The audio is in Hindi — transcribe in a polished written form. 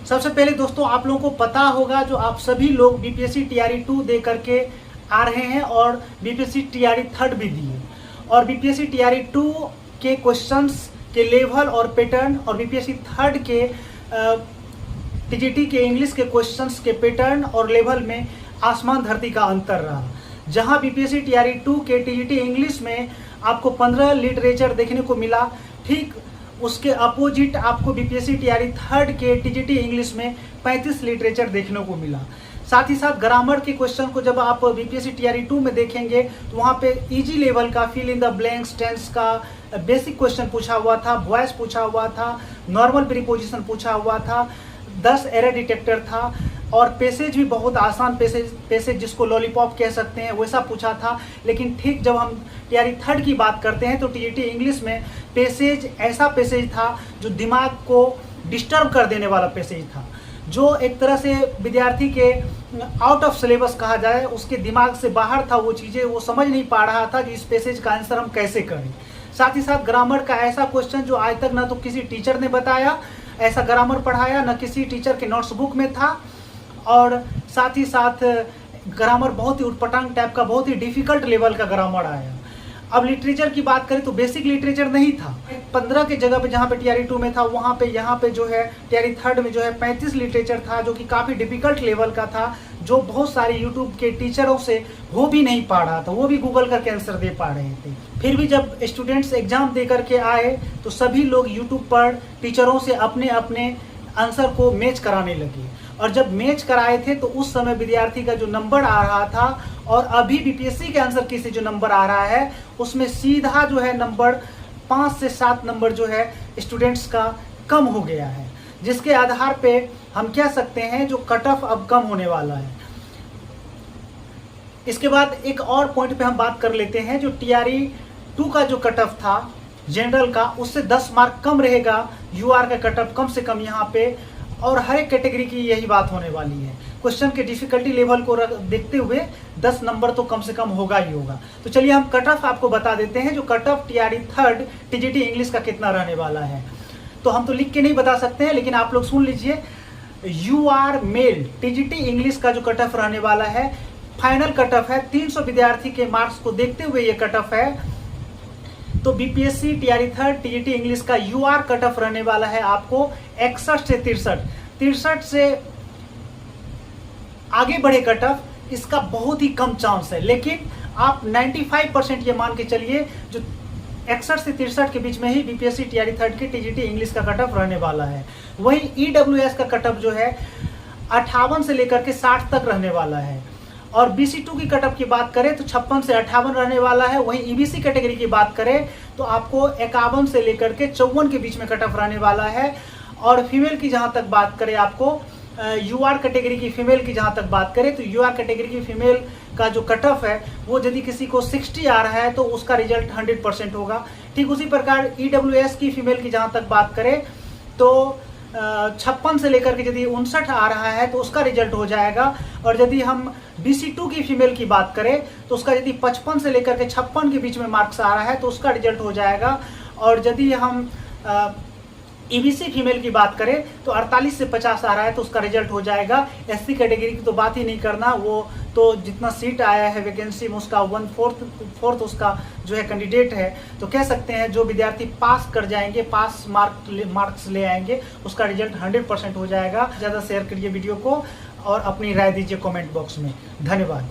सबसे पहले दोस्तों आप लोगों को पता होगा जो आप सभी लोग बीपीएससी टीआरई 2 दे करके आ रहे हैं और बीपीएससी टीआरई 3 भी दिए और बीपीएससी टीआरई 2 के क्वेश्चंस के लेवल और पैटर्न और बीपीएससी 3 के टीजीटी के इंग्लिश के क्वेश्चंस के पैटर्न और लेवल में आसमान धरती का अंतर रहा। जहां बीपीएससी टीआरई 2 के टीजीटी इंग्लिश में आपको 15 लिटरेचर देखने को मिला, ठीक उसके अपोजिट आपको बीपीएससी टीआरई 3 के टीजीटी इंग्लिश में 35 लिटरेचर देखने को मिला। साथ ही साथ ग्रामर के क्वेश्चन को जब आप बीपीएससी टीआरई 2 में देखेंगे तो वहाँ पे इजी लेवल का fill in the blanks tense का बेसिक क्वेश्चन पूछा हुआ था, वॉइस पूछा हुआ था, नॉर्मल प्रीपोजिशन पूछा हुआ था, 10 एरर डिटेक्टर था और पैसेज भी बहुत आसान पैसेज जिसको लॉलीपॉप कह सकते हैं वैसा पूछा था। लेकिन ठीक जब हम टीआरई 3 की बात करते हैं तो टीजीटी इंग्लिश में पैसेज ऐसा पैसेज था जो दिमाग को डिस्टर्ब कर देने वाला पैसेज था, जो एक तरह से विद्यार्थी के आउट ऑफ सिलेबस कहा जाए, उसके दिमाग से बाहर था वो चीज़ें, वो समझ नहीं पा रहा था कि इस पैसेज का आंसर हम कैसे करें। साथ ही साथ ग्रामर का ऐसा क्वेश्चन जो आज तक ना तो किसी टीचर ने बताया, ऐसा ग्रामर पढ़ाया न किसी टीचर के नोट्स बुक में था, और साथ ही साथ ग्रामर बहुत ही उटपटांग टाइप का, बहुत ही डिफिकल्ट लेवल का ग्रामर आया। अब लिटरेचर की बात करें तो बेसिक लिटरेचर नहीं था, 15 के जगह पे जहाँ पे टीआरई 2 में था वहाँ पे यहाँ पे जो है टीआरई 3 में जो है 35 लिटरेचर था, जो कि काफ़ी डिफिकल्ट लेवल का था, जो बहुत सारे यूट्यूब के टीचरों से हो भी नहीं पा रहा था, वो भी गूगल करके आंसर दे पा रहे थे। फिर भी जब स्टूडेंट्स एग्जाम दे करके आए तो सभी लोग यूट्यूब पर टीचरों से अपने अपने आंसर को मैच कराने लगे, और जब मैच कराए थे तो उस समय विद्यार्थी का जो नंबर आ रहा था और अभी बीपीएससी के आंसर की से जो नंबर आ रहा है उसमें सीधा जो है नंबर 5 से 7 नंबर जो है स्टूडेंट्स का कम हो गया है, जिसके आधार पे हम कह सकते हैं जो कट ऑफ अब कम होने वाला है। इसके बाद एक और पॉइंट पे हम बात कर लेते हैं, जो टीआरई 2 का जो कट ऑफ था जनरल का उससे 10 मार्क कम रहेगा, यूआर का कट ऑफ कम से कम यहाँ पे, और हर एक कैटेगरी की यही बात होने वाली है। क्वेश्चन के डिफिकल्टी लेवल को देखते हुए 10 नंबर तो कम से कम होगा ही होगा। तो चलिए हम कट ऑफ आपको बता देते हैं, जो cut off TRE 3 TGT English का कितना रहने वाला है। तो हम तो लिख के नहीं बता सकते हैं, लेकिन आप लोग सुन लीजिए। यूआर मेल टीजीटी इंग्लिश का जो कट ऑफ रहने वाला है, फाइनल कट ऑफ है 300 विद्यार्थी के मार्क्स को देखते हुए ये कट ऑफ है। तो बीपीएससी टीआरई 3 टीजीटी इंग्लिश का यूआर कट ऑफ रहने वाला है आपको 61 से 63 से आगे बढ़े कट ऑफ इसका बहुत ही कम चांस है, लेकिन आप 95% ये मान के चलिए जो 61 से 63 के बीच में ही बीपीएससी टीआरई 3 की टीजीटी इंग्लिश का कट ऑफ रहने वाला है। वहीं ईडब्ल्यूएस का कट ऑफ जो है 58 से लेकर के 60 तक रहने वाला है, और BC2 की कट ऑफ की बात करें तो 56 से 58 रहने वाला है। वहीं ईबीसी कैटेगरी की बात करें तो आपको 51 से लेकर के 54 के बीच में कट ऑफ रहने वाला है। और फीमेल की जहां तक बात करें, आपको यूआर कैटेगरी की फीमेल की जहां तक बात करें तो यूआर कैटेगरी की फीमेल का जो कट ऑफ है वो यदि किसी को 60 आ रहा है तो उसका रिजल्ट 100% होगा। ठीक उसी प्रकार ईडब्ल्यूएस की फीमेल की जहां तक बात करें तो 56 से लेकर के यदि 59 आ रहा है तो उसका रिजल्ट हो जाएगा। और यदि हम BC2 की फीमेल की बात करें तो उसका यदि 55 से लेकर के 56 के बीच में मार्क्स आ रहा है तो उसका रिजल्ट हो जाएगा। और यदि हम ईबीसी फीमेल की बात करें तो 48 से 50 आ रहा है तो उसका रिजल्ट हो जाएगा। एससी कैटेगरी की तो बात ही नहीं करना, वो तो जितना सीट आया है वैकेंसी में उसका 1/4 उसका जो है कैंडिडेट है। तो कह सकते हैं जो विद्यार्थी पास कर जाएंगे, पास मार्क्स ले आएंगे, उसका रिजल्ट 100% हो जाएगा। ज़्यादा शेयर करिए वीडियो को और अपनी राय दीजिए कमेंट बॉक्स में। धन्यवाद।